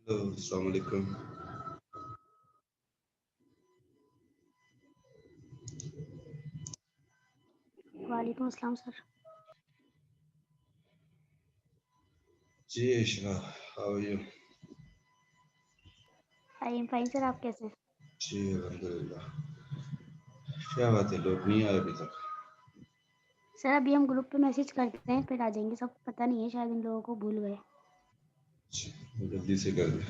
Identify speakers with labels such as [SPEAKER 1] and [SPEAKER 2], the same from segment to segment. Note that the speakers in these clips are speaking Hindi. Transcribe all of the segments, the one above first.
[SPEAKER 1] हेलो, अस्सलाम वालेकुम।
[SPEAKER 2] वालेकुम अस्सलाम सर।
[SPEAKER 1] जी Ishra, how are you?
[SPEAKER 2] I am fine sir, आप कैसे हैं?
[SPEAKER 1] जी अल्हम्दुलिल्लाह। क्या बात है, लोग नहीं आए अभी तक?
[SPEAKER 2] सर अभी हम ग्रुप पे मैसेज करते हैं फिर आ जाएंगे सब, पता नहीं है शायद इन लोगों को भूल गए।
[SPEAKER 1] अच्छा, जल्दी से कर दे।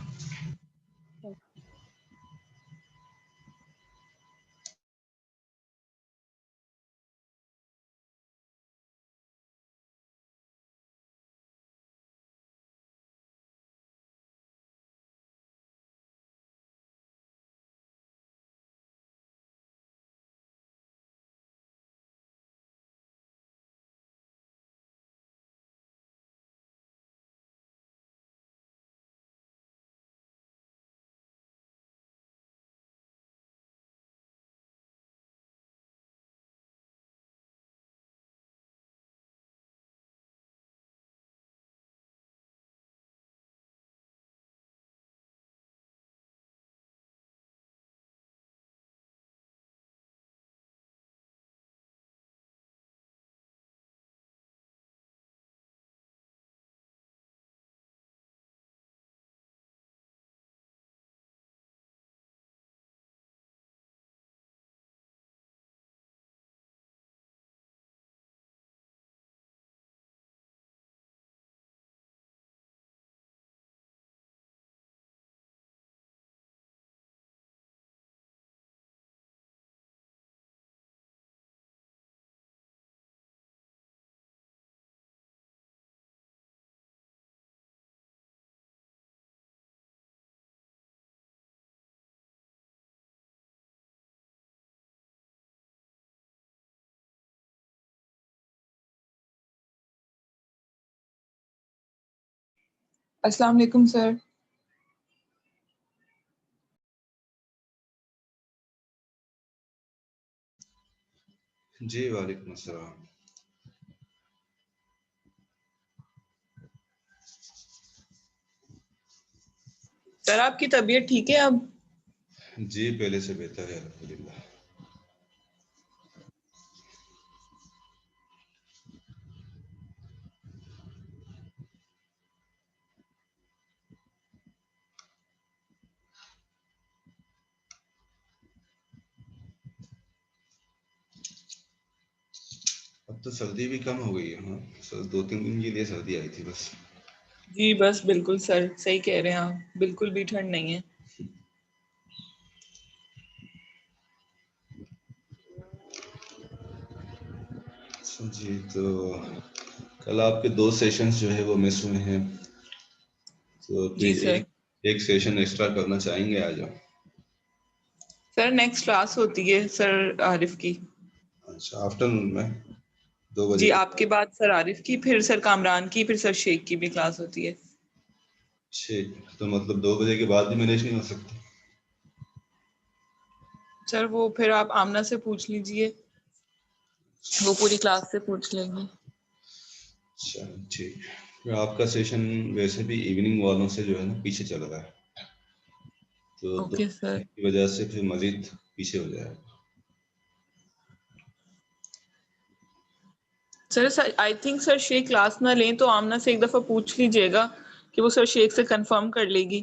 [SPEAKER 3] अस्सलाम वालेकुम सर।
[SPEAKER 1] जी वालेकुम अस्सलाम।
[SPEAKER 3] सर आपकी तबीयत ठीक है अब?
[SPEAKER 1] जी पहले से बेहतर है अल्हम्दुलिल्लाह। अब तो सर्दी भी कम हो गई है। हाँ सर, 2-3 दिन के लिए सर्दी आई थी बस।
[SPEAKER 3] जी बस बिल्कुल सर, सही कह रहे हैं आप, बिल्कुल भी ठंड नहीं है।
[SPEAKER 1] जी तो कल आपके 2 सेशंस जो है वो मिस हुए हैं, तो
[SPEAKER 3] जी
[SPEAKER 1] प्लीज
[SPEAKER 3] सर।
[SPEAKER 1] एक सेशन एक्स्ट्रा करना चाहेंगे आज आप?
[SPEAKER 3] सर नेक्स्ट क्लास होती है सर आरिफ की।
[SPEAKER 1] अच्छा, आफ्टरनून में 2 बजे
[SPEAKER 3] जी
[SPEAKER 1] के
[SPEAKER 3] आपके
[SPEAKER 1] बाद?
[SPEAKER 3] बाद सर आरिफ की, फिर सर कामरान की, फिर सर शेख की भी क्लास होती है।
[SPEAKER 1] ठीक, तो मतलब 2 बजे के बाद भी मैनेज नहीं हो सकती?
[SPEAKER 3] सर वो फिर आप आमना से पूछ लीजिए, वो पूरी क्लास से पूछ लेंगी।
[SPEAKER 1] अच्छा ठीक। फिर आपका सेशन वैसे भी इवनिंग वालों से जो है ना पीछे चल रहा है, तो दो
[SPEAKER 3] ओके सर।
[SPEAKER 1] की वजह से फिर मजीद पीछे हो जाएगा।
[SPEAKER 3] Sir I think sir Sheikh class ना लें तो आमना से एक दफा पूछ लीजिएगा कि वो सर शेख से कंफर्म कर लेगी।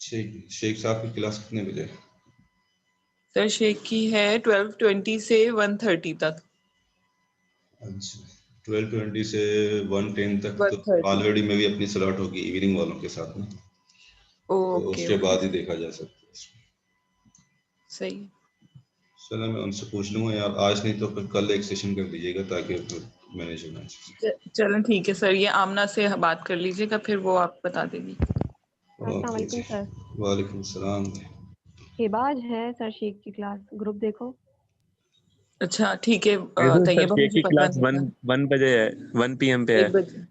[SPEAKER 1] ठीक, शेख साहब की क्लास कितने बजे?
[SPEAKER 3] सर शेख की है 12:20 से 1:30 तक।
[SPEAKER 1] अच्छा, 12:20 से 1:10 तक तो
[SPEAKER 3] 1:30।
[SPEAKER 1] ऑलरेडी में भी अपनी स्लॉट होगी इवनिंग वालों के साथ में, तो
[SPEAKER 3] ओके
[SPEAKER 1] उसके
[SPEAKER 3] ओके
[SPEAKER 1] बाद ही देखा जा सकता है।
[SPEAKER 3] सही।
[SPEAKER 1] चलो मैं उनसे पूछ लूँगा, या आज नहीं तो फिर कल एक सेशन कर दीजिएगा ताकि फिर मैनेज होना चाहिए।
[SPEAKER 3] चलो ठीक है सर, ये आमना से बात कर लीजिएगा, फिर वो आप बता देगी।
[SPEAKER 4] अस्सलाम
[SPEAKER 1] ओके जी,
[SPEAKER 4] वालेकुम सर।
[SPEAKER 1] वालेकुम सलाम।
[SPEAKER 4] हिबाज है सर शेख की क्लास, ग्रुप देखो।
[SPEAKER 3] अच्छा ठीक है,
[SPEAKER 5] सर
[SPEAKER 3] तैयबा
[SPEAKER 5] शेख
[SPEAKER 3] मुझे
[SPEAKER 5] की
[SPEAKER 3] पता
[SPEAKER 5] क्लास
[SPEAKER 3] नहीं था।
[SPEAKER 5] 1 बजे है, 1 PM पे है।
[SPEAKER 3] 1 बजे।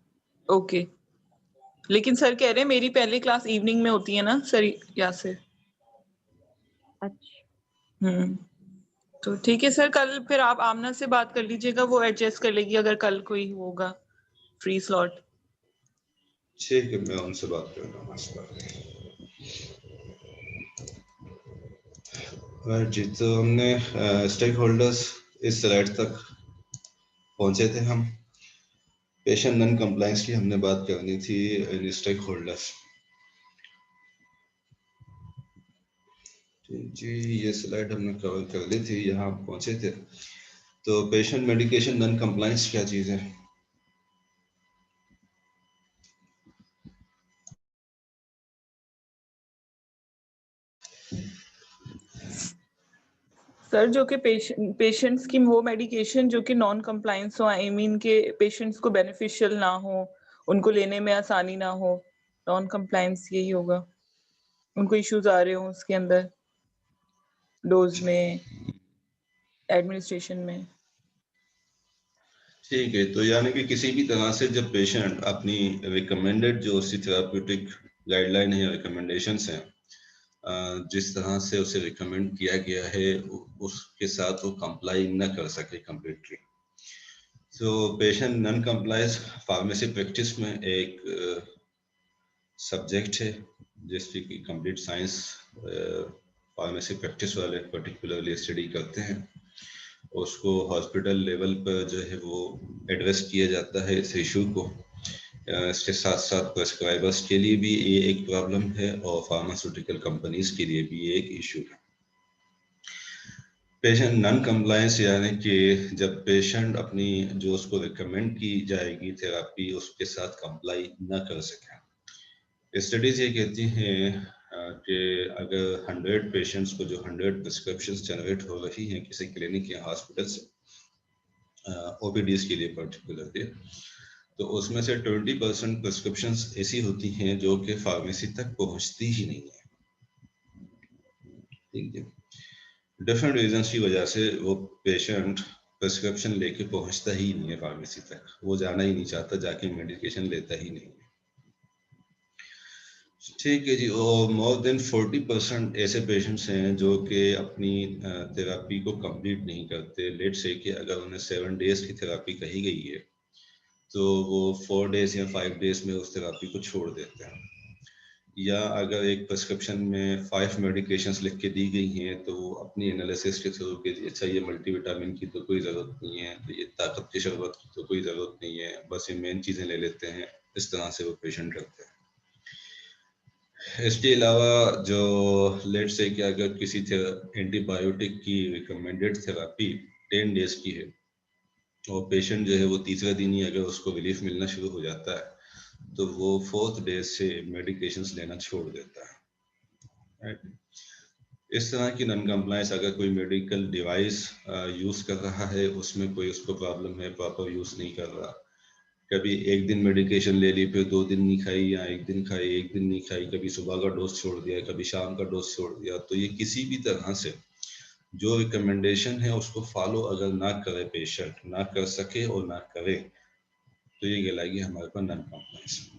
[SPEAKER 3] ओके, लेकिन सर कह रहे हैं मेरी पहली क्लास इवनिंग में होती है ना सर, यासिर।
[SPEAKER 4] अच्छा
[SPEAKER 3] तो ठीक है सर, कल फिर आप आमना से बात कर लीजिएगा, वो एडजस्ट कर लेगी अगर कल कोई होगा फ्री स्लॉट।
[SPEAKER 1] ठीक है, मैं उनसे बात करूँगा इस बारे में। जी, तो हमने स्टेक होल्डर्स इस स्लाइड तक पहुंचे थे हम। पेशेंट नॉन कंप्लायंस की हमने बात करनी थी इन स्टेक होल्डर्स। जी, ये स्लाइड हमने कवर कर ली थी, यहाँ पहुंचे थे। तो पेशेंट मेडिकेशन नॉन कंप्लायंस क्या चीज़ है?
[SPEAKER 3] सर जो कि पेशेंट्स की वो मेडिकेशन जो कि नॉन कंप्लायंस हो, आई मीन के पेशेंट्स को बेनिफिशियल ना हो, उनको लेने में आसानी ना हो, नॉन कंप्लायंस यही होगा। उनको इश्यूज आ रहे हो उसके अंदर डोज में, एडमिनिस्ट्रेशन में।
[SPEAKER 1] ठीक है, तो यानी कि किसी भी तरह से जब पेशेंट अपनी रिकमेंडेड जो उसकी थेराप्यूटिक गाइडलाइन है, रिकमेंडेशंस हैं, जिस तरह से उसे रिकमेंड किया गया है उसके साथ वो कंप्लाई न कर सके कम्प्लीटली, तो patient non compliance pharmacy practice में एक सब्जेक्ट है जिसकी कि कंप्लीट साइंस फार्मेसी प्रैक्टिस वाले पर्टिकुलरली स्टडी करते हैं। उसको हॉस्पिटल लेवल पर जो है वो एड्रेस किया जाता है इस इशू को। इसके साथ साथ प्रेस्क्राइबर्स के लिए भी ये एक प्रॉब्लम है और फार्मास्यूटिकल कंपनीज के लिए भी ये एक इशू है। पेशेंट नॉन कंप्लायंस यानी कि जब पेशेंट अपनी जो उसको रिकमेंड की जाएगी थेरापी उसके साथ कंप्लाई न कर सके। स्टडीज ये कहती हैं कि अगर 100 पेशेंट्स को जो 100 प्रिस्क्रिप्शंस जनरेट हो रही हैं किसी क्लिनिक या हॉस्पिटल से ओपीडीज के लिए पर्टिकुलरली, तो उसमें से 20% प्रिस्क्रिप्शंस ऐसी होती हैं जो कि फार्मेसी तक पहुंचती ही नहीं है। ठीक है, डिफरेंट रीजंस की वजह से वो पेशेंट प्रिस्क्रिप्शन लेके पहुंचता ही नहीं है फार्मेसी तक, वो जाना ही नहीं चाहता, जाके मेडिकेशन लेता ही नहीं है। ठीक है जी, और मोर देन 40% ऐसे पेशेंट्स हैं जो कि अपनी थेरापी को कंप्लीट नहीं करते। लेट से कि अगर उन्हें 7 डेज की थेरापी कही गई है तो वो 4 डेज या 5 डेज में उस थेरापी को छोड़ देते हैं। या अगर एक प्रिस्क्रिप्शन में 5 मेडिकेशंस लिख के दी गई हैं तो वो अपनी एनालिसिस के थ्रू के अच्छा ये मल्टीविटामिन की तो कोई ज़रूरत नहीं है, तो ये ताकत की शरबत की तो कोई ज़रूरत नहीं है, बस ये मेन चीज़ें ले लेते हैं। इस तरह से वो पेशेंट करते हैं। इसके अलावा जो लेट से कि अगर किसी एंटीबायोटिक की रिकमेंडेड थेरापी 10 डेज की है और पेशेंट जो है वो तीसरे दिन ही अगर उसको रिलीफ मिलना शुरू हो जाता है तो वो 4th डे से मेडिकेशंस लेना छोड़ देता है। राइट, इस तरह की नॉन कंप्लायंस अगर कोई मेडिकल डिवाइस यूज़ कर रहा है, उसमें कोई उसको प्रॉब्लम है, प्रॉपर यूज़ नहीं कर रहा, कभी एक दिन मेडिकेशन ले ली फिर 2 दिन नहीं खाई, या एक दिन खाई एक दिन नहीं खाई, कभी सुबह का डोज छोड़ दिया, कभी शाम का डोज छोड़ दिया, तो ये किसी भी तरह से जो रिकमेंडेशन है उसको फॉलो अगर ना करे, पेशेंट ना कर सके और ना करे, तो ये कहलाएगी हमारे पास नॉन कंप्लायंस।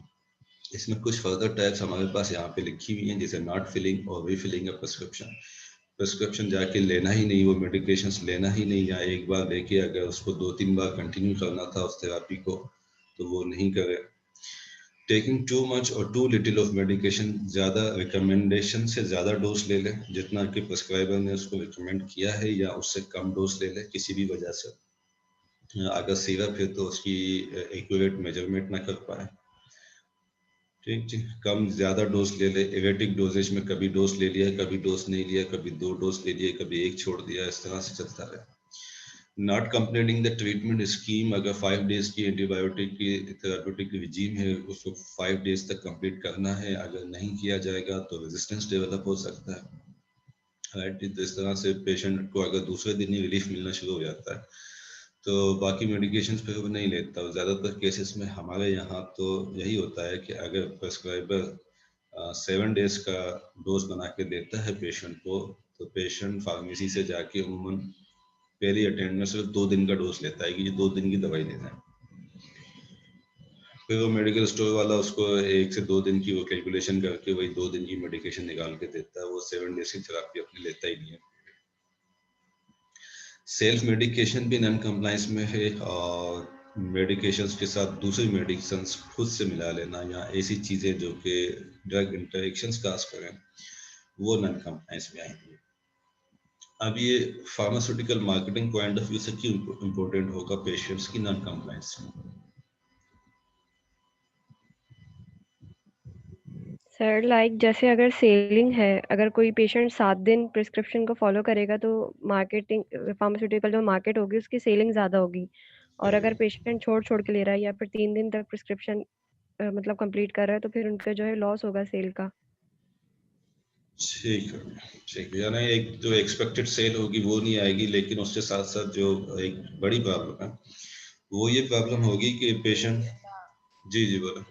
[SPEAKER 1] इसमें कुछ फर्दर टाइप्स हमारे पास यहाँ पे लिखी हुई हैं, जैसे नॉट फिलिंग और रीफिलिंग अ प्रिस्क्रिप्शन। प्रिस्क्रिप्शन जाके लेना ही नहीं, वो मेडिकेशंस लेना ही नहीं, या एक बार लेके अगर उसको 2-3 बार कंटिन्यू करना था उस थेरापी को तो वो नहीं करे। टेकिंग टू मच और टू लिटिल ऑफ मेडिकेशन, ज़्यादा रिकमेंडेशन से ज़्यादा डोज ले लें जितना कि प्रिस्क्राइबर ने उसको रिकमेंड किया है, या उससे कम डोज ले लें किसी भी वजह से। अगर सिरप है तो उसकी एक्यूरेट मेजरमेंट ना कर पाए। ठीक जी, कम ज़्यादा डोज ले ले, एवेटिक डोजेज में कभी डोज ले लिया, कभी डोज नहीं लिया, कभी 2 डोज ले लिए, कभी 1 छोड़ दिया, इस तरह से चलता रहे। Not completing the treatment scheme, अगर 5 डेज की एंटीबायोटिक की थेराप्यूटिक रिजीम है उसको 5 डेज तक कंप्लीट करना है, अगर नहीं किया जाएगा तो रेजिस्टेंस डेवलप हो सकता है। राइट, इस तरह से पेशेंट को अगर दूसरे दिन ही रिलीफ मिलना शुरू हो जाता है तो बाकी मेडिकेशन फिर वो नहीं लेता। ज़्यादातर केसेस में हमारे यहाँ तो यही होता है कि अगर प्रेस्क्राइबर 7 डेज का डोज बना के देता है पेशेंट को, तो पेशेंट फार्मेसी से जाके उमूमन पहली अटेंड में सिर्फ 2 दिन का डोज लेता है कि ये 2 दिन की दवाई देना है। फिर वो मेडिकल स्टोर वाला उसको 1 से 2 दिन की वो कैलकुलेशन करके वही 2 दिन की मेडिकेशन निकाल के देता है, वो 7 डेज की थेरापी अपनी लेता ही नहीं है। सेल्फ मेडिकेशन भी नॉन कंप्लायंस में है, और मेडिकेशंस के साथ दूसरी मेडिसिन्स खुद से मिला लेना या ऐसी चीज़ें जो कि ड्रग इंटरेक्शंस काज करें, वो नॉन कंप्लायंस में आएंगी। अब ये pharmaceutical marketing point of view से क्यों इम्पोर्टेंट होगा पेशेंट्स की नॉन कंप्लायंस में?
[SPEAKER 4] सर लाइक जैसे अगर सेलिंग है, अगर कोई पेशेंट 7 दिन प्रिस्क्रिप्शन को फॉलो करेगा तो मार्केटिंग फार्मास्यूटिकल जो मार्केट होगी उसकी सेलिंग ज़्यादा होगी। और अगर पेशेंट छोड़ के ले रहा है या फिर 3 दिन तक प्रिस्क्रिप्शन मतलब कंप्लीट कर रहा है तो फिर उनका जो है लॉस होगा सेल का।
[SPEAKER 1] ठीक है, यानी एक जो एक्सपेक्टेड सेल होगी वो नहीं आएगी, लेकिन उसके साथ साथ जो एक बड़ी प्रॉब्लम है वो ये प्रॉब्लम होगी कि पेशेंट। जी बोलो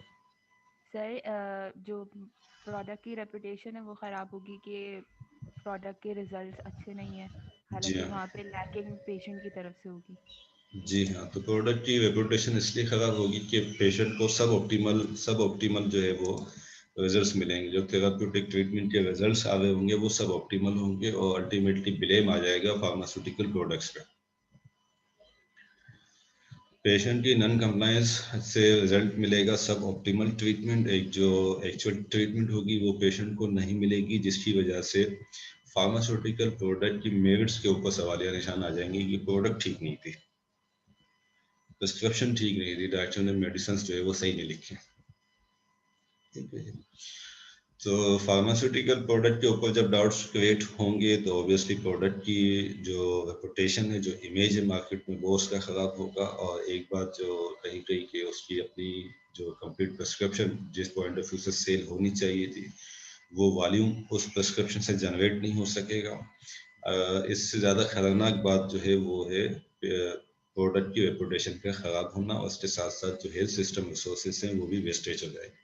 [SPEAKER 6] सर जो प्रोडक्ट की रेपुटेशन है वो ख़राब होगी कि प्रोडक्ट के रिजल्ट्स अच्छे नहीं है,
[SPEAKER 1] जी
[SPEAKER 6] हालांकि
[SPEAKER 1] हाँ,
[SPEAKER 6] वहाँ पे लैकिंग पेशेंट की तरफ से होगी।
[SPEAKER 1] जी हाँ, तो प्रोडक्ट की रेपुटेशन इसलिए ख़राब होगी कि पेशेंट को सब ऑप्टिमल जो है वो रिजल्ट्स मिलेंगे, जो थेराप्यूटिक ट्रीटमेंट के रिजल्ट्स आ रहे होंगे वो सब ऑप्टिमल होंगे और अल्टीमेटली ब्लेम आ जाएगा फार्मास्यूटिकल प्रोडक्ट्स पे। पेशेंट की नॉन कंप्लायंस से रिजल्ट मिलेगा सब ऑप्टिमल ट्रीटमेंट, एक जो एक्चुअल ट्रीटमेंट होगी वो पेशेंट को नहीं मिलेगी, जिसकी वजह से फार्मास्यूटिकल प्रोडक्ट की मेरिट्स के ऊपर सवालिया निशान आ जाएंगे कि प्रोडक्ट ठीक नहीं थी, प्रिस्क्रिप्शन ठीक नहीं थी, डॉक्टर ने मेडिसिन जो है वो सही नहीं लिखे। ठीक है, तो फार्मास्यूटिकल प्रोडक्ट के ऊपर जब डाउट्स क्रिएट होंगे तो ऑब्वियसली प्रोडक्ट की जो रेपुटेशन है, जो इमेज है मार्केट में, वो उसका ख़राब होगा। और एक बात जो कहीं कहीं कि उसकी अपनी जो कंप्लीट प्रिस्क्रिप्शन जिस पॉइंट ऑफ व्यू से सेल होनी चाहिए थी वो वॉल्यूम उस प्रिस्क्रिप्शन से जनरेट नहीं हो सकेगा। इससे ज़्यादा खतरनाक बात जो है वो है प्रोडक्ट की रेपुटेशन का ख़राब होना, और उसके साथ साथ जो हेल्थ सिस्टम रिसोर्सेज हैं वो भी वेस्टेज हो जाएगी।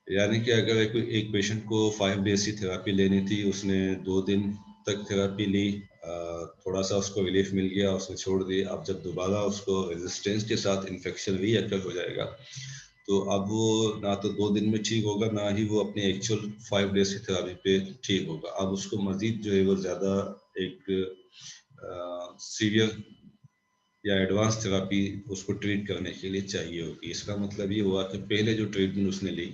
[SPEAKER 1] यानी कि अगर एक पेशेंट को 5 डेज की थेरापी लेनी थी, उसने 2 दिन तक थेरापी ली, थोड़ा सा उसको रिलीफ मिल गया, उसने छोड़ दी। अब जब दोबारा उसको रेजिस्टेंस के साथ इन्फेक्शन रीअकर हो जाएगा तो अब वो ना तो 2 दिन में ठीक होगा, ना ही वो अपने एक्चुअल 5 डेज की थेरापी पे ठीक होगा। अब उसको मजीद जो है वो ज़्यादा एक सीवियर या एडवांस थेरापी उसको ट्रीट करने के लिए चाहिए होगी। इसका मतलब ये हुआ कि पहले जो ट्रीटमेंट उसने ली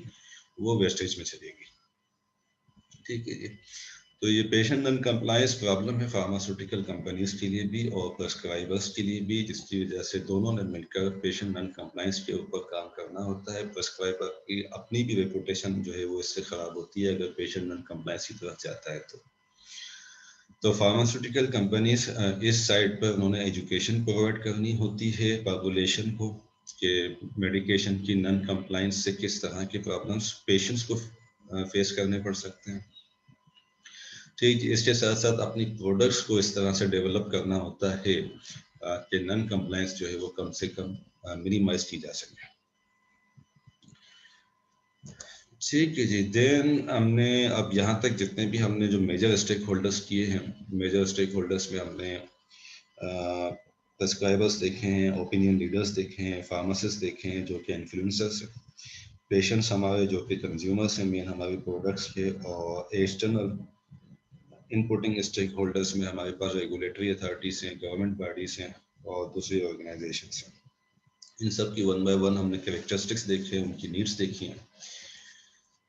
[SPEAKER 1] वो वेस्टेज में चलेगी। ठीक है जी, तो ये पेशेंट नॉन कंप्लायंस प्रॉब्लम है फार्मास्यूटिकल कंपनीज के लिए भी और प्रेस्क्राइबर्स के लिए भी, जिसकी वजह से दोनों ने मिलकर पेशेंट नॉन कंप्लायंस के ऊपर काम करना होता है। प्रेस्क्राइबर की अपनी भी रेपुटेशन जो है वो इससे खराब होती है अगर पेशेंट नॉन कंप्लायंस की तरफ जाता है तो फार्मास्यूटिकल कंपनीज इस साइड पर उन्होंने एजुकेशन प्रोवाइड करनी होती है पॉपुलेशन को कि मेडिकेशन की नॉन कंप्लायंस से किस तरह के प्रॉब्लम्स पेशेंट्स को फेस करने पड़ सकते हैं। ठीक, इसके साथ साथ अपनी प्रोडक्ट्स को इस तरह से डेवलप करना होता है कि नॉन कंप्लायंस जो है वो कम से कम मिनिमाइज की जा सके। ठीक है जी, देन हमने अब यहाँ तक जितने भी हमने जो मेजर स्टेक होल्डर्स किए हैं, मेजर स्टेक होल्डर्स में हमने प्रेस्क्राइबर्स देखे हैं, ओपिनियन लीडर्स देखे हैं, फार्मासिस्ट देखे हैं जो कि इन्फ्लुएंसर्स हैं, पेशेंट्स हमारे जो कि कंज्यूमर्स हैं मेन हमारे प्रोडक्ट्स के, और एक्सटर्नल इनपुटिंग स्टेक होल्डर्स में हमारे पास रेगुलेटरी अथॉरिटीज हैं, गवर्नमेंट बॉडीज हैं और दूसरी ऑर्गेनाइजेशंस हैं। इन सब की वन बाय वन हमने कैरेक्टरिस्टिक्स देखे हैं, उनकी नीड्स देखी हैं।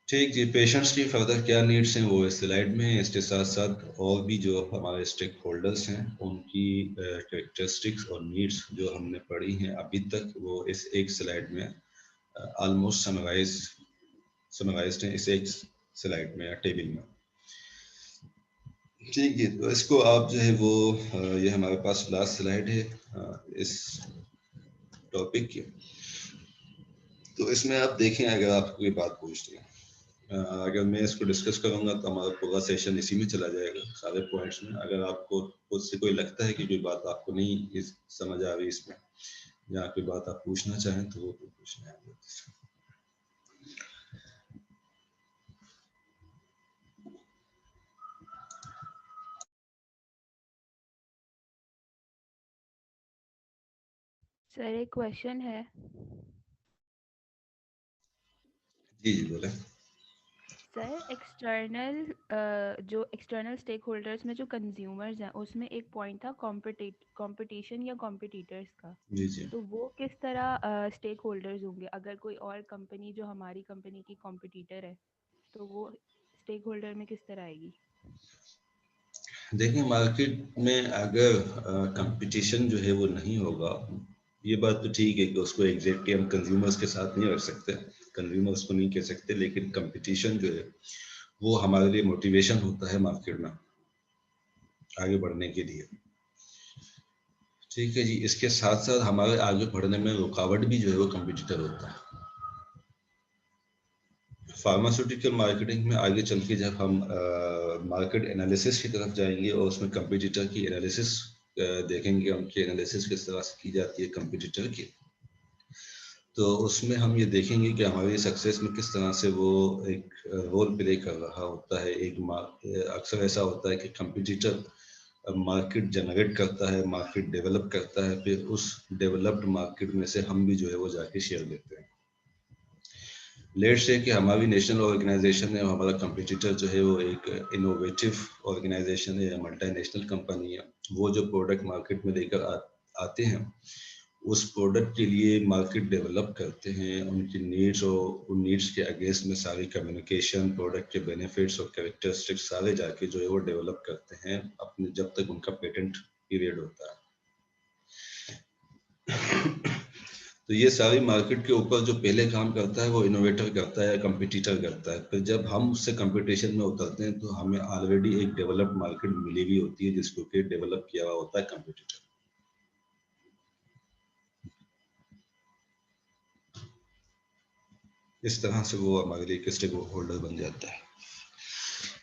[SPEAKER 1] ठीक जी, पेशेंट्स की फर्दर क्या नीड्स हैं वो इस स्लाइड में है। इसके साथ साथ और भी जो हमारे स्टेक होल्डर्स हैं उनकी कैरेक्टरिस्टिक्स और नीड्स जो हमने पढ़ी हैं अभी तक वो इस एक स्लाइड में ऑलमोस्ट समराइज्ड हैं इस एक स्लाइड में या टेबल में। ठीक है, तो इसको आप जो है वो ये हमारे पास लास्ट स्लाइड है इस टॉपिक की, तो इसमें आप देखें अगर आपको कोई बात पूछनी है, अगर मैं इसको डिस्कस करूंगा तो हमारा पूरा सेशन इसी में चला जाएगा सारे पॉइंट्स में। अगर आपको खुद से कोई लगता है कि कोई बात आपको नहीं समझ आ रही इसमें या कोई बात आप पूछना चाहें तो वो पूछना है।
[SPEAKER 6] सर एक क्वेश्चन है।
[SPEAKER 1] जी बोले।
[SPEAKER 6] सर जो एक्सटर्नल स्टेक होल्डर्स में जो कंज्यूमर्स हैं उसमें एक पॉइंट था कंपटीशन या कॉम्पिटिटर्स का,
[SPEAKER 1] जी जी।
[SPEAKER 6] तो वो किस तरह स्टेक होल्डर्स होंगे? अगर कोई और कंपनी जो हमारी कंपनी की कॉम्पिटिटर है तो वो स्टेक होल्डर में किस तरह आएगी?
[SPEAKER 1] देखिए मार्केट में अगर कंपटीशन जो है वो नहीं होगा, ये बात तो ठीक है कि उसको एग्जैक्टली हम कंज्यूमर्स के साथ नहीं रख सकते, कंज्यूमर्स को नहीं कह सकते, लेकिन कंपटीशन जो है वो हमारे लिए मोटिवेशन होता है मार्केट में आगे बढ़ने के लिए। ठीक है जी। इसके साथ साथ हमारे आगे बढ़ने में रुकावट भी जो है वो कंपटीटर होता है। फार्मास्यूटिकल मार्केटिंग में आगे चल के जब हम मार्केट एनालिसिस की तरफ जाएंगे और उसमें कंपटीटर की एनालिसिस देखेंगे, उनकी एनालिसिस किस तरह से की जाती है कंपटीटर की, तो उसमें हम ये देखेंगे कि हमारी सक्सेस में किस तरह से वो एक रोल प्ले कर रहा होता है। अक्सर ऐसा होता है कि कंपटीटर मार्केट जनरेट करता है, मार्केट डेवलप करता है, फिर उस डेवलप्ड मार्केट में से हम भी जो है वो जाके शेयर लेते हैं। लेट्स से कि हमारी नेशनल ऑर्गेनाइजेशन है, हमारा कंपटीटर जो है वो एक इनोवेटिव ऑर्गेनाइजेशन है या मल्टीनेशनल कंपनी है। वो जो प्रोडक्ट मार्केट में लेकर आते हैं, उस प्रोडक्ट के लिए मार्केट डेवलप करते हैं, उनकी नीड्स और उन नीड्स के अगेंस्ट में सारी कम्युनिकेशन, प्रोडक्ट के बेनिफिट्स और कैरेक्टरिस्टिक्स सारे जाके जो है वो डेवलप करते हैं अपने, जब तक उनका पेटेंट पीरियड होता है। तो ये सारी मार्केट के ऊपर जो पहले काम करता है वो इनोवेटर करता है या कंपटीटर करता है। फिर जब हम उससे कंपटीशन में उतरते हैं तो हमें ऑलरेडी एक डेवलप्ड मार्केट मिली हुई होती है जिसको कि डेवलप किया हुआ होता है कंपटीटर। इस तरह से वो हमारे लिए एक स्टेक होल्डर बन जाता है।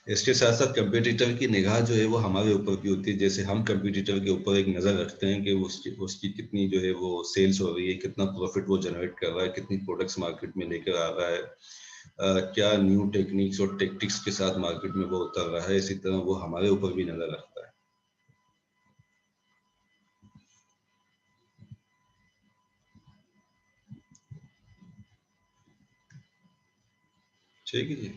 [SPEAKER 1] इसके साथ साथ कंपटीटर की निगाह जो है वो हमारे ऊपर भी होती है। जैसे हम कंपटीटर के ऊपर एक नज़र रखते हैं कि उसकी कितनी जो है वो सेल्स हो रही है, कितना प्रॉफिट वो जनरेट कर रहा है, कितनी प्रोडक्ट्स मार्केट में लेकर आ रहा है, क्या न्यू टेक्निक्स और टेक्टिक्स के साथ मार्केट में वो उतर रहा है। इसी तरह वो हमारे ऊपर भी नज़र रखता है। ठीक है जी।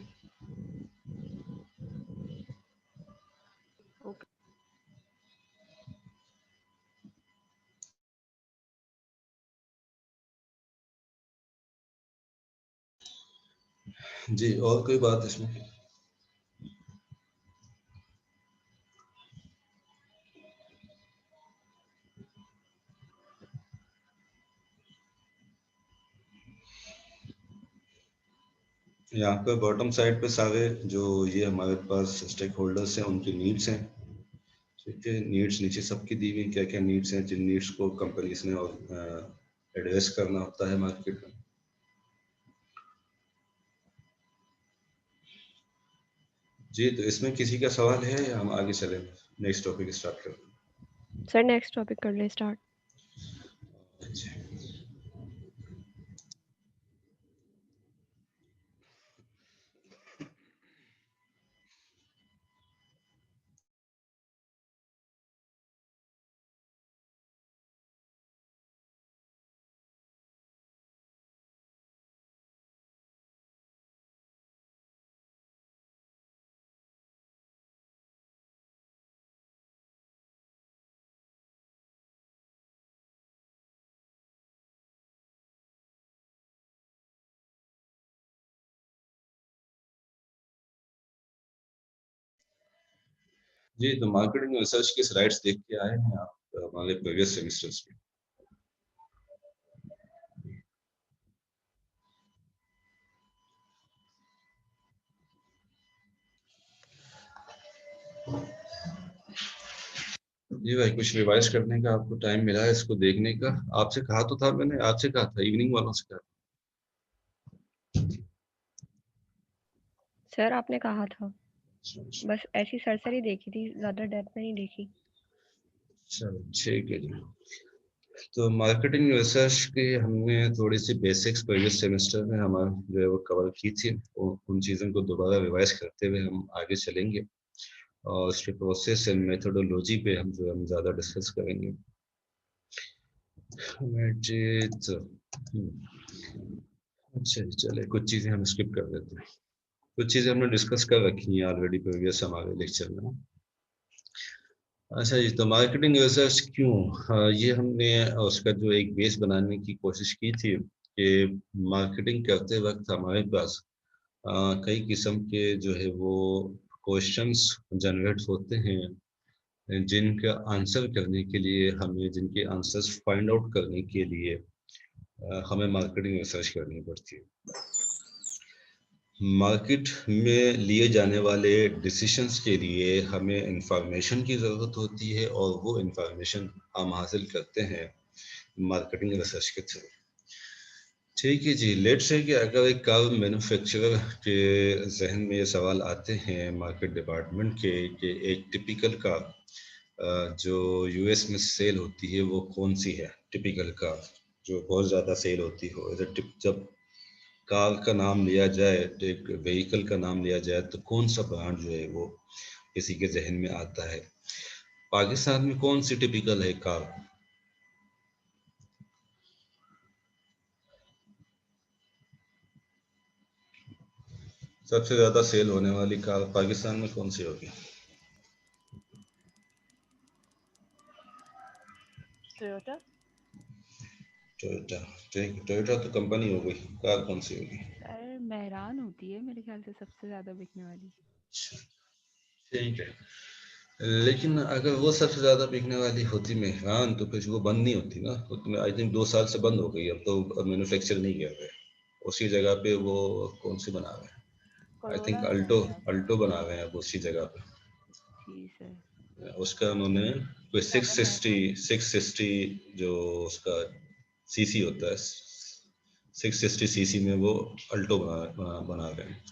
[SPEAKER 6] ओके।
[SPEAKER 1] जी, और कोई बात इसमें? यहाँ पे बॉटम साइड पे सारे जो ये हमारे पास स्टेक होल्डर्स हैं उनकी नीड्स हैं। ठीक है, नीड्स नीचे सबकी दी हुई, क्या क्या नीड्स हैं, जिन नीड्स को कंपनीज ने एड्रेस करना होता है मार्केट में। जी, तो इसमें किसी का सवाल है या हम आगे चलें, नेक्स्ट टॉपिक स्टार्ट करें?
[SPEAKER 4] सर नेक्स्ट टॉपिक कर लें स्टार्ट।
[SPEAKER 1] जी, तो मार्केटिंग रिसर्च के स्लाइड्स देख के आए हैं आप हमारे प्रीवियस सेमेस्टर्स में? जी भाई, कुछ रिवाइज करने का आपको टाइम मिला है इसको देखने का? आपसे कहा तो था मैंने, आपसे कहा था, इवनिंग वालों से कहा था।
[SPEAKER 4] सर आपने कहा था, बस ऐसी सरसरी देखी थी, ज्यादा डेप्थ में नहीं देखी।
[SPEAKER 1] चलो ठीक है जी। तो मार्केटिंग रिसर्च की हमने थोड़ी सी बेसिक्स प्रीवियस सेमेस्टर में हमारे जो है वो कवर की थी, उन चीज़ों को दोबारा रिवाइज करते हुए हम आगे चलेंगे और उसके प्रोसेस एंड मेथोडोलॉजी पे हम ज़्यादा डिस्कस करेंगे। अच्छा चले, कुछ चीज़ें हम स्किप कर देते हैं। कुछ चीज़ें हमने डिस्कस कर रखी हैं ऑलरेडी प्रीवियस हमारे लेक्चर में। अच्छा जी, तो मार्केटिंग रिसर्च क्यों? ये हमने उसका जो एक बेस बनाने की कोशिश की थी कि मार्केटिंग करते वक्त हमारे पास कई किस्म के जो है वो क्वेश्चंस जनरेट होते हैं, जिनका आंसर करने के लिए हमें, जिनके आंसर्स फाइंड आउट करने के लिए हमें मार्केटिंग रिसर्च करनी पड़ती है। मार्केट में लिए जाने वाले डिसीशंस के लिए हमें इंफॉर्मेशन की ज़रूरत होती है और वो इंफॉर्मेशन हम हासिल करते हैं मार्केटिंग रिसर्च के थ्रू। ठीक है जी, लेट्स से कि अगर एक कार मैन्युफैक्चरर के जहन में ये सवाल आते हैं मार्केट डिपार्टमेंट के कि एक टिपिकल कार जो यूएस में सेल होती है वो कौन सी है, टिपिकल कार जो बहुत ज़्यादा सेल होती हो। जब कार का नाम लिया जाए, एक व्हीकल का नाम लिया जाए, तो कौन सा ब्रांड जो है वो किसी के जहन में आता है? पाकिस्तान में कौन सी टिपिकल है कार? सबसे ज्यादा सेल होने वाली कार पाकिस्तान में कौन सी होगी?
[SPEAKER 6] टोयोटा।
[SPEAKER 1] टोयोटा। ठीक, टोयोटा तो कंपनी हो गई, कार कौन सी होगी?
[SPEAKER 6] सर मेहरान होती है मेरे ख्याल से सबसे ज्यादा बिकने वाली।
[SPEAKER 1] ठीक है, लेकिन अगर वो सबसे ज्यादा बिकने वाली होती मेहरान, तो फिर वो बंद नहीं होती ना। तो आई थिंक 2 साल से बंद हो गई, अब तो मैन्युफैक्चर नहीं कर रहे। उसी जगह पे वो कौन सी बना रहे हैं? आई
[SPEAKER 6] करोला
[SPEAKER 1] थिंक
[SPEAKER 6] है
[SPEAKER 1] अल्टो,
[SPEAKER 6] मेरे ख्याल से।
[SPEAKER 1] अल्टो बना रहे हैं अब उसी जगह पे।
[SPEAKER 6] जी सर।
[SPEAKER 1] उसका उन्होंने कोई
[SPEAKER 6] सेवन है।
[SPEAKER 1] 660 जो उसका सीसी होता है, 660 सीसी में वो अल्टो बना रहे हैं।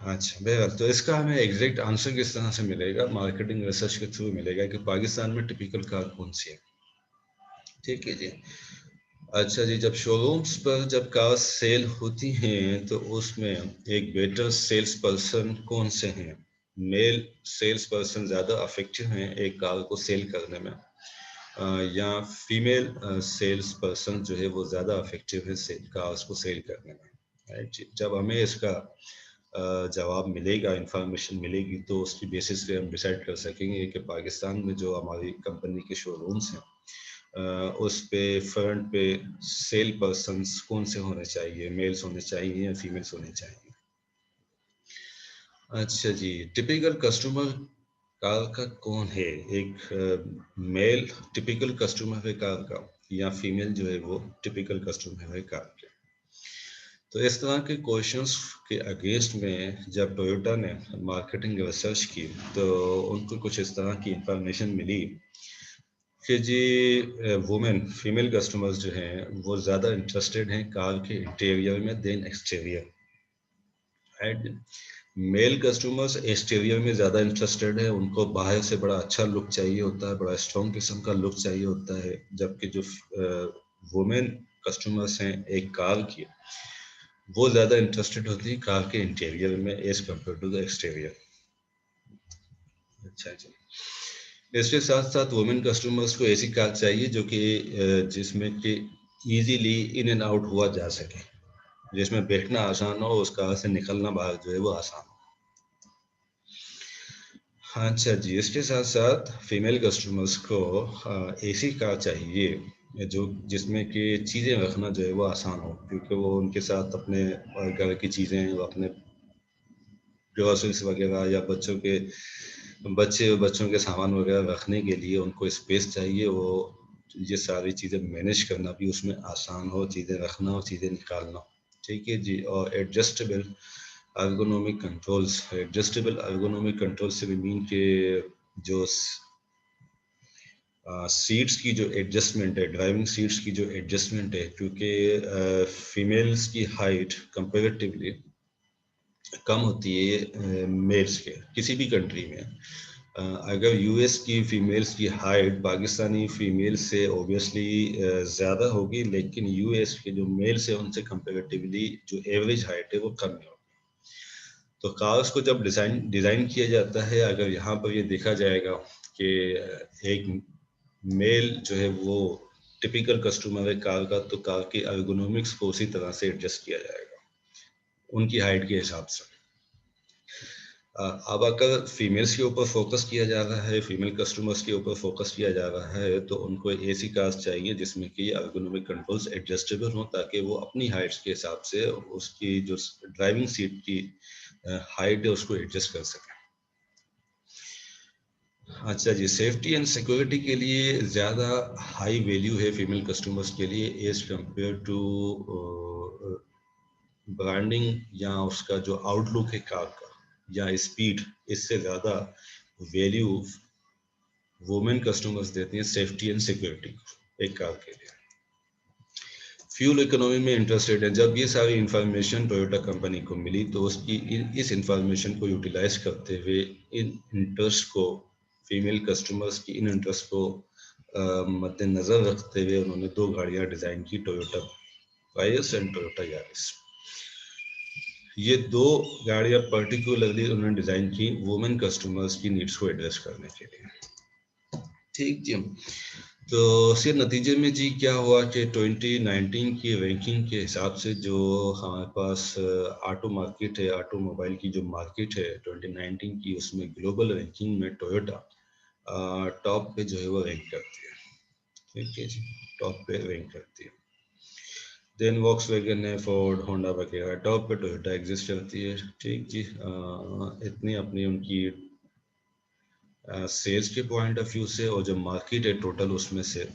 [SPEAKER 1] अच्छा, बहरहाल तो इसका हमें एग्जैक्ट आंसर किस तरह से मिलेगा? मार्केटिंग रिसर्च के थ्रू मिलेगा कि पाकिस्तान में टिपिकल कार कौन सी है। ठीक है जी। अच्छा जी, जब शोरूम्स पर जब कार सेल होती हैं तो उसमें एक बेटर सेल्स पर्सन कौन से हैं? मेल सेल्स पर्सन ज़्यादा अफेक्टिव हैं एक कार को सेल करने में, या फीमेल सेल्स पर्सन जो है वो ज़्यादा अफेक्टिव है कार्स को सेल करने में? राइट जी। जब हमें इसका जवाब मिलेगा, इंफॉर्मेशन मिलेगी, तो उसकी बेसिस पे हम डिसाइड कर सकेंगे कि पाकिस्तान में जो हमारी कंपनी के शोरूम्स हैं उस पे फ्रंट पे सेल पर्सन्स कौन से होने चाहिए, मेल्स होने चाहिए या फीमेल्स होने चाहिए। अच्छा जी, टिपिकल कस्टमर कार का कौन है? एक मेल टिपिकल कस्टमर है कार का, या फीमेल जो है वो टिपिकल कस्टमर है कार के? तो इस तरह के क्वेश्चंस के अगेंस्ट में जब टोयोटा ने मार्केटिंग रिसर्च की तो उनको कुछ इस तरह की इंफॉर्मेशन मिली कि जी वुमेन, फीमेल कस्टमर्स जो हैं वो ज़्यादा इंटरेस्टेड हैं कार के इंटीरियर में then exterior. Right, male customers exterior में ज़्यादा इंटरेस्टेड है, उनको बाहर से बड़ा अच्छा लुक चाहिए होता है, बड़ा स्ट्रॉन्ग किस्म का लुक चाहिए होता है। जबकि जो वुमेन कस्टमर्स हैं एक कार की, वो ज़्यादा इंटरेस्टेड होती है कार के इंटीरियर में as compare to the exterior. अच्छा जी, इसके साथ साथ वुमेन कस्टमर्स को ऐसी कार चाहिए जो कि जिसमें कि इजीली इन एंड आउट हुआ जा सके, जिसमें बैठना आसान हो, उस कार से निकलना बाहर जो है वो आसान हो। अच्छा जी, इसके साथ साथ फीमेल कस्टमर्स को ऐसी कार चाहिए जो जिसमें कि चीज़ें रखना जो है वो आसान हो, क्योंकि वो उनके साथ अपने घर की चीज़ें, अपने ग्रोसरीज वगैरह या बच्चों के सामान वगैरह रखने के लिए उनको स्पेस चाहिए। वो ये सारी चीज़ें मैनेज करना भी उसमें आसान हो, चीज़ें रखना हो, चीज़ें निकालना हो। ठीक है जी। और adjustable ergonomic controls, adjustable ergonomic control से भी मीन के जो सीट्स की जो एडजस्टमेंट है, ड्राइविंग सीट्स की जो एडजस्टमेंट है, क्योंकि फीमेल्स की हाइट कंपेरेटिवली कम होती है मेल्स के किसी भी कंट्री में। अगर यूएस की फीमेल्स की हाइट पाकिस्तानी फीमेल से ओबियसली ज़्यादा होगी, लेकिन यूएस के जो मेल्स हैं उनसे कंपेरेटिवली जो एवरेज हाइट है वो कम है। तो कार्स को जब डिज़ाइन किया जाता है, अगर यहाँ पर ये देखा जाएगा कि एक मेल जो है वो टिपिकल कस्टमर है कार का, तो कार की अर्गोनॉमिक्स को उसी तरह से एडजस्ट किया जाएगा। उनकी हाइट के हिसाब से। अब अगर फीमेल्स के ऊपर फोकस किया जा रहा है, फीमेल कस्टमर्स के ऊपर फोकस किया जा रहा है, तो उनको ऐसी कार्स चाहिए जिसमें कि एर्गोनॉमिक कंट्रोल्स एडजस्टेबल हो, ताकि वो अपनी हाइट्स के हिसाब से उसकी जो ड्राइविंग सीट की हाइट है उसको एडजस्ट कर सकें। अच्छा जी, सेफ्टी एंड सिक्योरिटी के लिए ज़्यादा हाई वैल्यू है फीमेल कस्टमर्स के लिए एज कंपेयर टू ब्रांडिंग या उसका जो आउटलुक है कार का या स्पीड, इससे ज़्यादा वैल्यू वुमेन कस्टमर्स देती हैं सेफ्टी एंड सिक्योरिटी को एक कार के लिए। फ्यूल इकोनॉमी में इंटरेस्टेड है। जब ये सारी इंफॉर्मेशन टोयोटा कंपनी को मिली तो उसकी इस इंफॉर्मेशन को यूटिलाइज करते हुए इन इंटरेस्ट को, फीमेल कस्टमर्स की इन इंटरेस्ट को मद्देनज़र रखते हुए उन्होंने 2 गाड़ियाँ डिज़ाइन की, Toyota price and Toyota Yaris. ये 2 गाड़ियाँ पर्टिकुलरली उन्होंने डिज़ाइन की वुमेन कस्टमर्स की नीड्स को एड्रेस करने के लिए। ठीक जी। तो इसके नतीजे में जी क्या हुआ कि 2019 की रैंकिंग के हिसाब से जो हमारे पास ऑटो मार्केट है, ऑटोमोबाइल की जो मार्केट है 2019 की, उसमें ग्लोबल रैंकिंग में टोयोटा टॉप पे जो है वो रैंक करती है। ठीक है जी, टॉप पे रैंक करती है। देन वॉक्सवैगन है, फोर्ड, होंडा वगैरह, टॉप पे टोयोटा एग्जिस्ट करती है। ठीक जी। इतनी अपनी उनकी सेल्स के पॉइंट ऑफ व्यू से, और जो मार्केट है टोटल उसमें से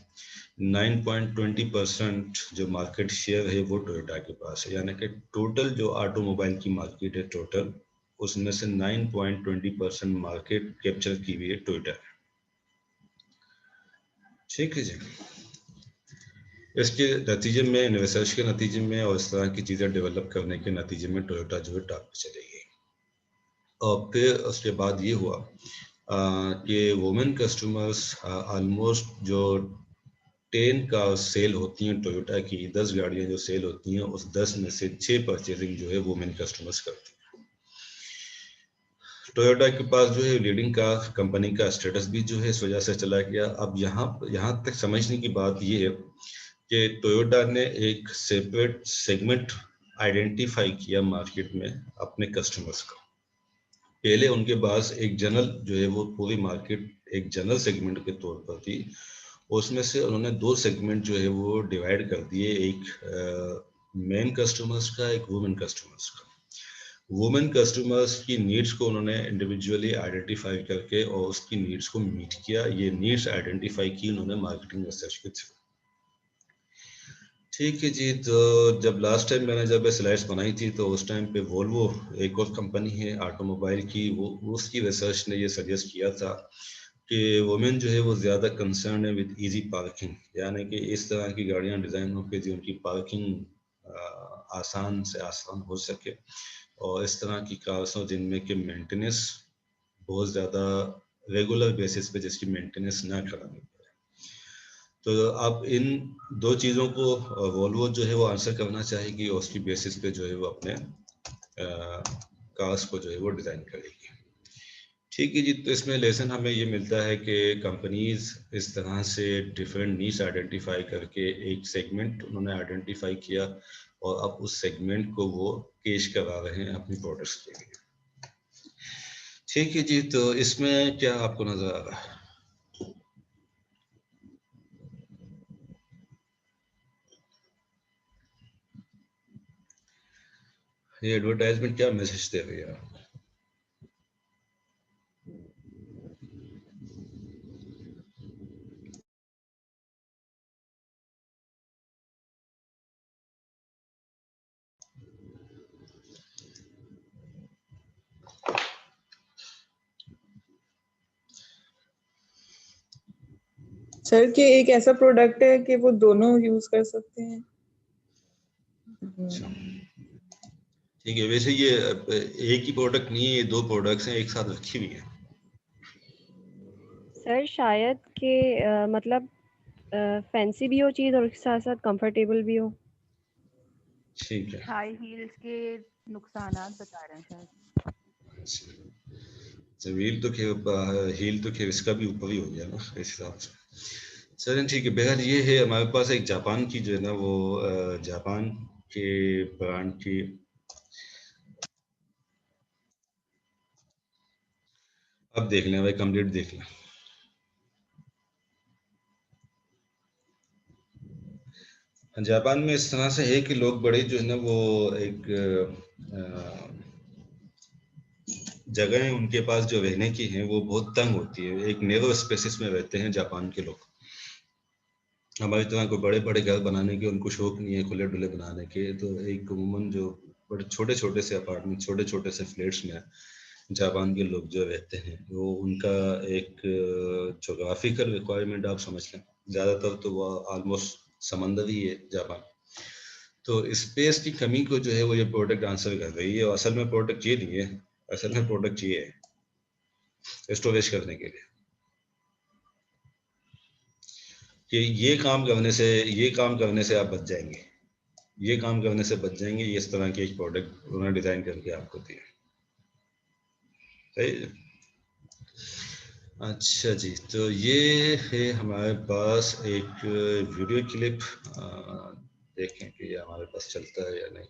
[SPEAKER 1] 9.20% जो मार्केट शेयर है वो टोयोटा के पास है। यानी कि टोटल जो ऑटोमोबाइल की मार्केट है टोटल, उसमें से 9.20% मार्केट कैप्चर की हुई है टोयोटा ने। ठीक है जी। इसके नतीजे में, रिसर्च के नतीजे में और इस तरह की चीज़ें डेवलप करने के नतीजे में टोयोटा जो है टॉप पे चली गई। और फिर उसके बाद ये हुआ कि वुमेन कस्टमर्स ऑलमोस्ट जो 10 कार सेल होती हैं टोयोटा की, 10 गाड़ियाँ जो सेल होती हैं, उस 10 में से 6 परचेजिंग जो है वुमेन कस्टमर्स करती हैं। टोयोटा के पास जो है लीडिंग कार कंपनी का स्टेटस भी जो है इस वजह से चला गया। अब यहाँ तक समझने की बात ये है कि टोयोटा ने एक सेपरेट सेगमेंट आइडेंटिफाई किया मार्केट में अपने कस्टमर्स का। पहले उनके पास एक जनरल जो है वो पूरी मार्केट एक जनरल सेगमेंट के तौर पर थी, उसमें से उन्होंने 2 सेगमेंट जो है वो डिवाइड कर दिए, एक मेन कस्टमर्स का, एक वुमेन कस्टमर्स का। वुमेन कस्टमर्स की नीड्स को उन्होंने इंडिविजुअली आइडेंटिफाई करके और उसकी नीड्स को मीट किया। ये नीड्स आइडेंटिफाई की उन्होंने मार्केटिंग रिसर्च के थ्रू। ठीक है जी। तो जब लास्ट टाइम मैंने जब स्लाइड्स बनाई थी तो उस टाइम पे वोल्वो एक और कंपनी है ऑटोमोबाइल की, वो उसकी रिसर्च ने ये सजेस्ट किया था कि वुमेन जो है वो ज़्यादा कंसर्न है विद इजी पार्किंग, यानी कि इस तरह की गाड़ियाँ डिज़ाइन हो के जो उनकी पार्किंग आसान से आसान हो सके, और इस तरह की कार्स हो जिनमें कि मेंटेनेंस बहुत ज़्यादा रेगुलर बेसिस पे जिसकी मेंटेनेंस ना करानी पड़े। तो अब इन 2 चीज़ों को वोल्वो जो है वो आंसर करना चाहेगी और उसकी बेसिस पे जो है वो अपने कार्स को जो है वो डिज़ाइन करेगी। ठीक है जी। तो इसमें लेसन हमें ये मिलता है कि कंपनीज इस तरह से डिफरेंट नीड्स आइडेंटिफाई करके एक सेगमेंट उन्होंने आइडेंटिफाई किया और अब उस सेगमेंट को वो पेश करा रहे हैं अपनी प्रोडक्ट्स के लिए। ठीक है जी। तो इसमें क्या आपको नजर आ रहा है? ये एडवर्टाइजमेंट क्या मैसेज दे रही है आपको?
[SPEAKER 3] सर कि एक ऐसा प्रोडक्ट है कि वो दोनों यूज कर सकते हैं।
[SPEAKER 1] अच्छा, ठीक है। वैसे ये एक ही प्रोडक्ट नहीं है, ये 2 प्रोडक्ट्स हैं एक साथ रखी हुई हैं।
[SPEAKER 4] सर शायद कि मतलब फैंसी भी हो चीज़ और उसके साथ साथ कंफर्टेबल भी हो।
[SPEAKER 1] ठीक है।
[SPEAKER 6] हाई हील्स के नुकसानात बता रहे हैं शायद।
[SPEAKER 1] अच्छा, हील तो खैर इसका भी ऊपर ही हो गया ना इस हिसाब से। चलें ठीक है। बहरहाल ये है हमारे पास एक जापान की जो है ना वो जापान के ब्रांड की अब देख लें भाई, कंप्लीट देख लें। जापान में इस तरह से है कि लोग बड़े जो है ना वो एक जगह उनके पास जो रहने की है वो बहुत तंग होती है, एक नेरो स्पेसिस में रहते हैं जापान के लोग। हमारी तरह कोई बड़े बड़े घर बनाने के उनको शौक नहीं है, खुले डुले बनाने के। तो एक अमूमन जो बड़े छोटे छोटे से अपार्टमेंट, छोटे छोटे से फ्लैट्स में जापान के लोग जो रहते हैं, वो उनका एक जोग्राफिकल रिक्वायरमेंट आप समझ लें। ज़्यादातर तो वो ऑलमोस्ट समंदर ही है जापान। तो स्पेस की कमी को जो है वो ये प्रोडक्ट आंसर कर रही है। और असल में प्रोडक्ट ये नहीं है, असल में प्रोडक्ट ये है स्टोरेज करने के लिए कि ये काम करने से आप बच जाएंगे, ये काम करने से बच जाएंगे। ये इस तरह के एक प्रोडक्ट उन्होंने डिज़ाइन करके आपको दिया। सही है। अच्छा जी, तो ये है हमारे पास एक वीडियो क्लिप, देखें कि ये हमारे पास चलता है या नहीं।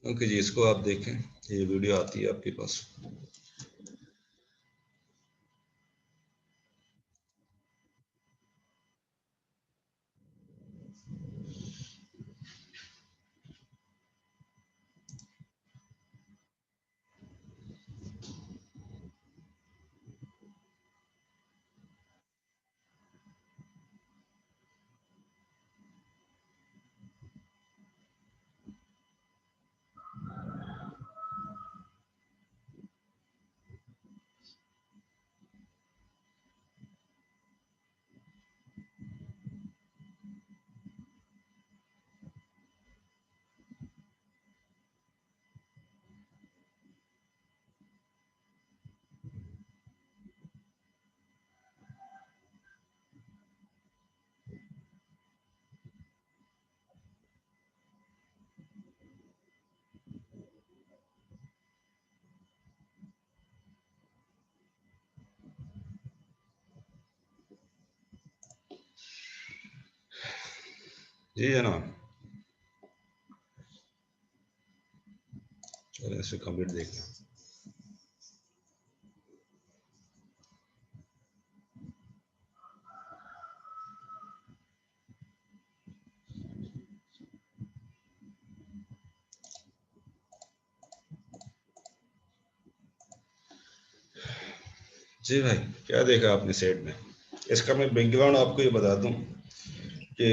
[SPEAKER 1] ओके जी, इसको आप देखें, ये वीडियो आती है आपके पास। जी जनाब, चलो इसे कंप्लीट देख लें। जी भाई, क्या देखा आपने सेट में? इसका मैं बैकग्राउंड आपको ये बता दूं कि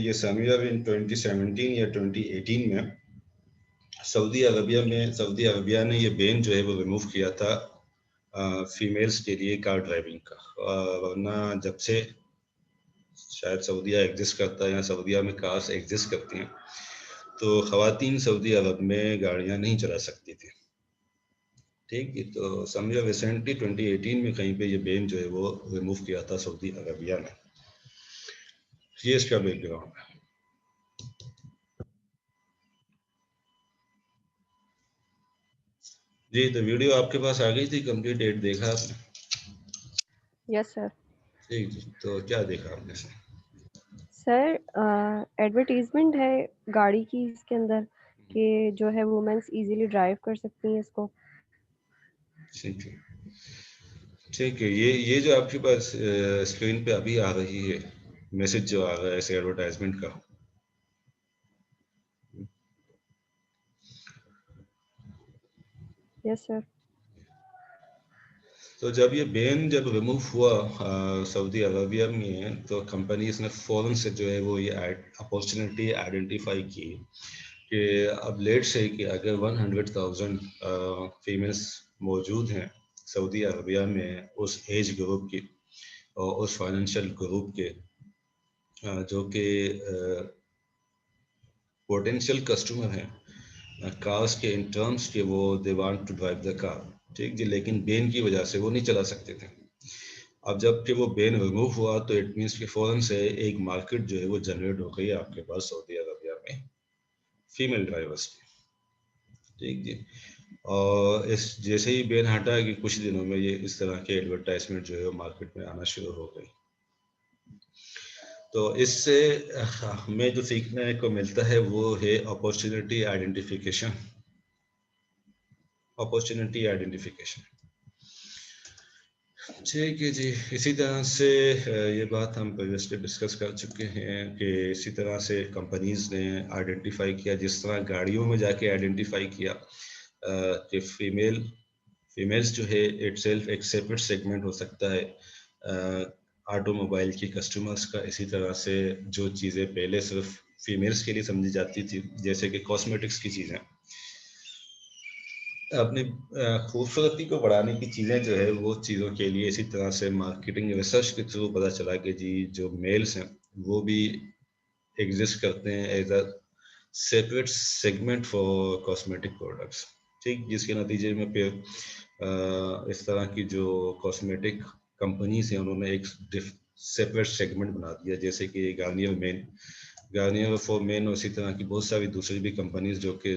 [SPEAKER 1] ये समवेयर इन 2017 या 2018 में सऊदी अरबिया ने ये बैन जो है वो रिमूव किया था फीमेल्स के लिए कार ड्राइविंग का। वरना जब से शायद सऊदीया एग्जिस्ट करता है या सऊदीया में कार्स एग्जिस्ट करती हैं, तो ख़वातीन सऊदी अरब में गाड़ियाँ नहीं चला सकती थी। ठीक है, तो समझो रिसेंटली 2018 में कहीं पे ये बैन जो है वो रिमूव किया था सऊदी अरबिया ने। ये इसका बैकग्राउंड है। जी, तो वीडियो आपके पास आ गई थी, कंप्लीट डेट देखा आपने?
[SPEAKER 4] Yes sir.
[SPEAKER 1] ठीक जी, तो क्या देखा आपने
[SPEAKER 4] सर एडवर्टीजमेंट है गाड़ी की इसके अंदर कि जो है वुमेन्स इजीली ड्राइव कर सकती हैं इसको।
[SPEAKER 1] ठीक है, ठीक है। ये जो आपके पास स्क्रीन पे अभी आ रही है मैसेज जो आ रहा है इस एडवर्टाइजमेंट का,
[SPEAKER 4] यस सर।
[SPEAKER 1] तो जब ये बैन रिमूव हुआ सऊदी अरबिया में, तो कंपनीज ने फौरन से जो है वो ये अपॉर्चुनिटी आइडेंटिफाई की कि अब लेट से कि अगर 100,000 फीमेल्स मौजूद हैं सऊदी अरबिया में उस एज ग्रुप की और उस फाइनेंशियल ग्रुप के जो कि पोटेंशियल कस्टमर हैं कार्स के इन टर्म्स के, वो they want to drive the car. ठीक जी, लेकिन बैन की वजह से वो नहीं चला सकते थे। अब जब कि वो बैन रिमूव हुआ तो इट मीन्स कि फ़ौरन से एक मार्केट जो है वो जनरेट हो गई आपके पास सऊदी अरबिया में फीमेल ड्राइवर्स की। ठीक जी, और इस जैसे ही बैन हटा कि कुछ दिनों में ये इस तरह के एडवर्टाइजमेंट जो है मार्केट में आना शुरू हो गई। तो इससे हमें जो सीखने को मिलता है वो है अपॉर्चुनिटी आइडेंटिफिकेशन। अपॉर्चुनिटी आइडेंटिफिकेशन, ठीक है जी। इसी तरह से ये बात हम प्रीवियसली डिस्कस कर चुके हैं कि इसी तरह से कंपनीज ने आइडेंटिफाई किया, जिस तरह गाड़ियों में जाके आइडेंटिफाई किया कि फीमेल्स जो है इटसेल्फ एक सेपरेट सेगमेंट हो सकता है ऑटोमोबाइल की कस्टमर्स का। इसी तरह से जो चीज़ें पहले सिर्फ फीमेल्स के लिए समझी जाती थी, जैसे कि कॉस्मेटिक्स की चीज़ें, अपनी खूबसूरती को बढ़ाने की चीज़ें जो है वो चीज़ों के लिए इसी तरह से मार्केटिंग रिसर्च के थ्रू पता चला कि जी जो मेल्स हैं वो भी एग्जिस्ट करते हैं as a separate segment for cosmetic products, ठीक। जिसके नतीजे में फिर इस तरह की जो कॉस्मेटिक कंपनीज हैं उन्होंने एक सेपरेट सेगमेंट बना दिया, जैसे कि गार्नियर फॉर मेन और इसी तरह की बहुत सारी दूसरी भी कंपनीज जो कि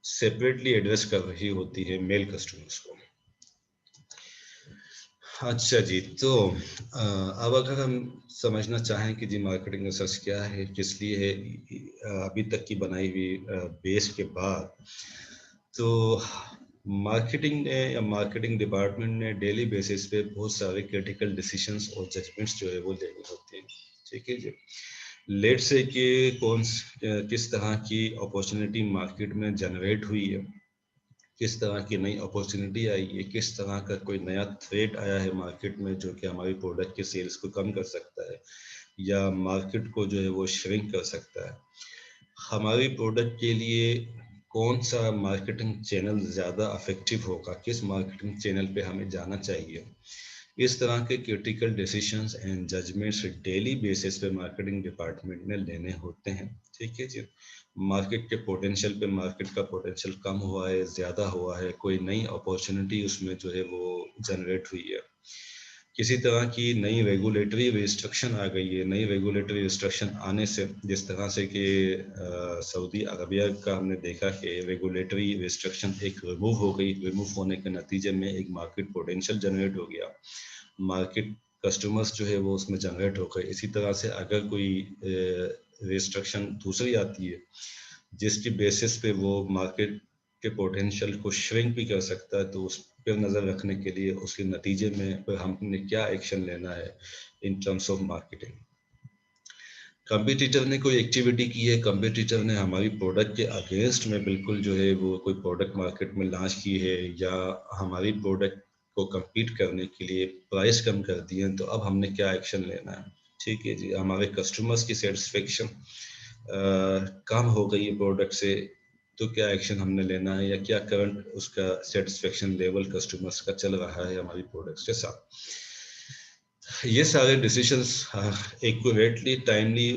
[SPEAKER 1] सेपरेटली एड्रेस कर रही होती है मेल कस्टमर्स को। अच्छा जी, तो अब अगर हम समझना चाहें कि जी मार्केटिंग रिसर्च क्या है, किस लिए है, अभी तक की बनाई हुई बेस के बाद, तो मार्केटिंग ने या मार्केटिंग डिपार्टमेंट ने डेली बेसिस पे बहुत सारे क्रिटिकल डिसीजंस और जजमेंट्स जो है वो लेने होते हैं, ठीक है जी। लेट से कि किस तरह की अपॉर्चुनिटी मार्केट में जनरेट हुई है, किस तरह की नई अपॉर्चुनिटी आई है, किस तरह का कोई नया थ्रेट आया है मार्केट में जो कि हमारी प्रोडक्ट के सेल्स को कम कर सकता है या मार्केट को जो है वो श्रिंक कर सकता है। हमारी प्रोडक्ट के लिए कौन सा मार्केटिंग चैनल ज़्यादा इफेक्टिव होगा, किस मार्केटिंग चैनल पे हमें जाना चाहिए, इस तरह के critical decisions and judgements daily basis पे मार्केटिंग डिपार्टमेंट ने लेने होते हैं, ठीक है जी। मार्केट के पोटेंशियल पे मार्केट का पोटेंशियल कम हुआ है, ज़्यादा हुआ है, कोई नई अपॉर्चुनिटी उसमें जो है वो जनरेट हुई है, किसी तरह की नई रेगुलेटरी रिस्ट्रिक्शन आ गई है। नई रेगुलेटरी रिस्ट्रिक्शन आने से जिस तरह से कि सऊदी अरबिया का हमने देखा कि रेगुलेटरी रिस्ट्रिक्शन एक रिमूव हो गई, रिमूव होने के नतीजे में एक मार्केट पोटेंशियल जनरेट हो गया, मार्केट कस्टमर्स जो है वो उसमें जनरेट हो गए। इसी तरह से अगर कोई रिस्ट्रिक्शन दूसरी आती है जिसकी बेसिस पे वो मार्केट के पोटेंशियल को श्रिंक भी कर सकता है, तो उस पर नज़र रखने के लिए उसके नतीजे में पर हमने क्या एक्शन लेना है in terms of marketing. Competitor ने कोई एक्टिविटी की है, कंपटीटर ने हमारी प्रोडक्ट के अगेंस्ट में बिल्कुल जो है वो कोई प्रोडक्ट मार्केट में लॉन्च की है या हमारी प्रोडक्ट को compete करने के लिए प्राइस कम कर दिए हैं, तो अब हमने क्या एक्शन लेना है, ठीक है जी। हमारे कस्टमर्स की सेटिस्फेक्शन कम हो गई है प्रोडक्ट से, तो क्या एक्शन हमने लेना है या क्या करंट उसका सेटिस्फेक्शन लेवल कस्टमर्स का चल रहा है हमारी प्रोडक्ट्स के साथ। ये सारे डिसीजंस एक्यूरेटली, टाइमली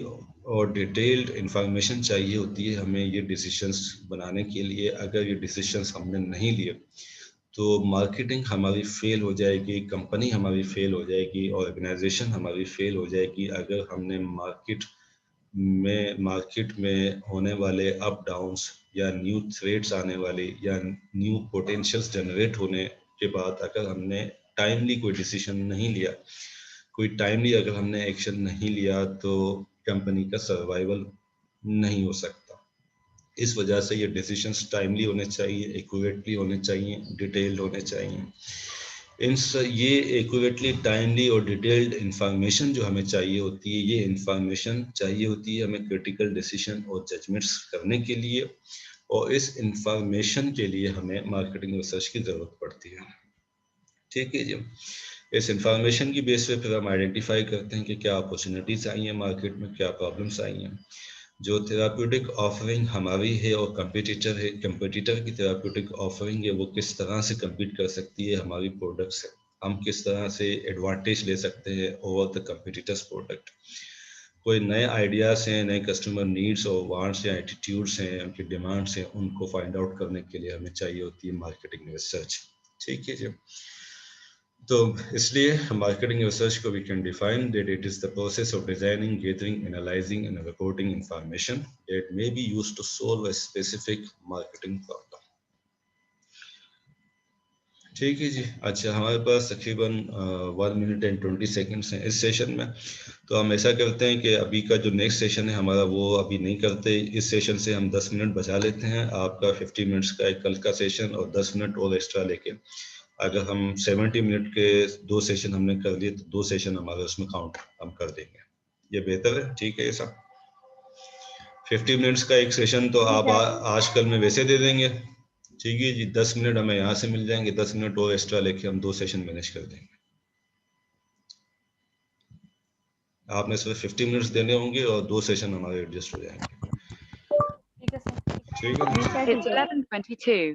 [SPEAKER 1] और डिटेल्ड इंफॉर्मेशन चाहिए होती है हमें ये डिसीजंस बनाने के लिए। अगर ये डिसीजंस हमने नहीं लिए तो मार्केटिंग हमारी फेल हो जाएगी, कंपनी हमारी फेल हो जाएगी, ऑर्गेनाइजेशन हमारी फेल हो जाएगी अगर हमने मार्केट में होने वाले अप डाउन्स या न्यू थ्रेट्स आने वाले या न्यू पोटेंशियल्स जनरेट होने के बाद अगर हमने टाइमली कोई डिसीजन नहीं लिया, कोई टाइमली अगर हमने एक्शन नहीं लिया, तो कंपनी का सर्वाइवल नहीं हो सकता। इस वजह से ये डिसीजंस टाइमली होने चाहिए, एक्यूरेटली होने चाहिए, डिटेल्ड होने चाहिए। ये एक्यूरेटली, टाइमली और डिटेल्ड इंफॉर्मेशन जो हमें चाहिए होती है, ये इंफॉर्मेशन चाहिए होती है हमें क्रिटिकल डिसीजन और जजमेंट्स करने के लिए, और इस इंफॉर्मेशन के लिए हमें मार्केटिंग रिसर्च की ज़रूरत पड़ती है, ठीक है जी। इस इंफॉर्मेशन की बेस पे फिर हम आइडेंटिफाई करते हैं कि क्या अपॉर्चुनिटीज़ आई हैं मार्केट में, क्या प्रॉब्लम्स आई हैं, जो थेराप्यूटिक ऑफरिंग हमारी है और कंपटीटर की थेराप्यूटिक ऑफरिंग है वो किस तरह से कम्पीट कर सकती है हमारी प्रोडक्ट से, हम किस तरह से एडवांटेज ले सकते हैं ओवर द कंपटीटर्स प्रोडक्ट। कोई नए आइडियाज़ हैं, नए कस्टमर नीड्स और वांट्स या एटीट्यूड्स हैं, उनकी डिमांड्स हैं, उनको फाइंड आउट करने के लिए हमें चाहिए होती है मार्केटिंग रिसर्च, ठीक है जी। तो इसलिए मार्केटिंग रिसर्च को we can define that it is the process of designing, gathering, analyzing and reporting information that may be used to solve a specific marketing problem. ठीक है जी। अच्छा, हमारे पास तकरीबन 1 मिनट एंड 20 सेकेंड्स हैं इस सेशन में, तो हम ऐसा करते हैं कि अभी का जो नेक्स्ट सेशन है हमारा वो अभी नहीं करते, इस सेशन से हम 10 मिनट बचा लेते हैं। आपका 50 मिनट्स का एक कल का सेशन और 10 मिनट और एक्स्ट्रा लेके अगर हम 70 मिनट के 2 सेशन हमने कर लिए तो 2 सेशन हमारे उसमें काउंट हम कर देंगे। ये बेहतर है, ठीक है ये सब। 50 मिनट्स का एक सेशन तो आप आजकल में वैसे दे देंगे, ठीक है जी। 10 मिनट हमें यहाँ से मिल जाएंगे, 10 मिनट और एक्स्ट्रा लेके हम 2 सेशन मैनेज कर देंगे। आपने सिर्फ 50 मिनट्स देने होंगे और 2 सेशन हमारे एडजस्ट हो जाएंगे,
[SPEAKER 2] ठीक है सर।
[SPEAKER 1] ठीक है।
[SPEAKER 7] It's 11:22.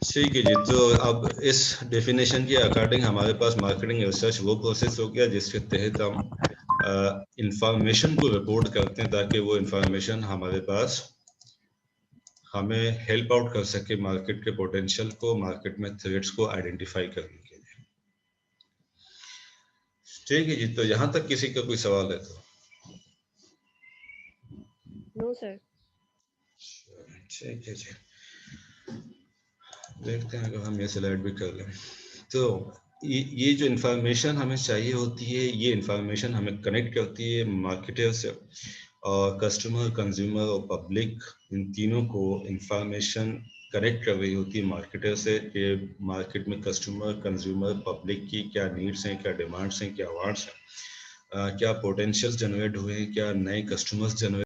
[SPEAKER 1] ठीक है जी। तो अब इस डेफिनेशन के अकॉर्डिंग हमारे पास मार्केटिंग रिसर्च वो प्रोसेस हो गया जिसके तहत हम इंफॉर्मेशन को रिपोर्ट करते हैं ताकि वो इंफॉर्मेशन हमारे पास हमें हेल्प आउट कर सके मार्केट के पोटेंशियल को, मार्केट में थ्रेट्स को आइडेंटिफाई करने के लिए, ठीक है जी। तो यहाँ तक किसी का कोई सवाल है तो?
[SPEAKER 4] No sir.
[SPEAKER 1] ठीक है जी, देखते हैं अगर हम ये स्लाइड भी कर लें तो ये जो इन्फॉर्मेशन हमें चाहिए होती है, ये इन्फॉर्मेशन हमें कनेक्ट करती है मार्केटर से, और कस्टमर, कंज्यूमर और पब्लिक, इन तीनों को इन्फॉर्मेशन कनेक्ट कर रही होती है मार्केटर से कि मार्केट में कस्टमर, कंज्यूमर, पब्लिक की क्या नीड्स हैं, क्या डिमांड्स हैं, क्या वांट्स हैं, क्या पोटेंशियल जनरेट हुए हैं, क्या नए कस्टमर्स जनरेट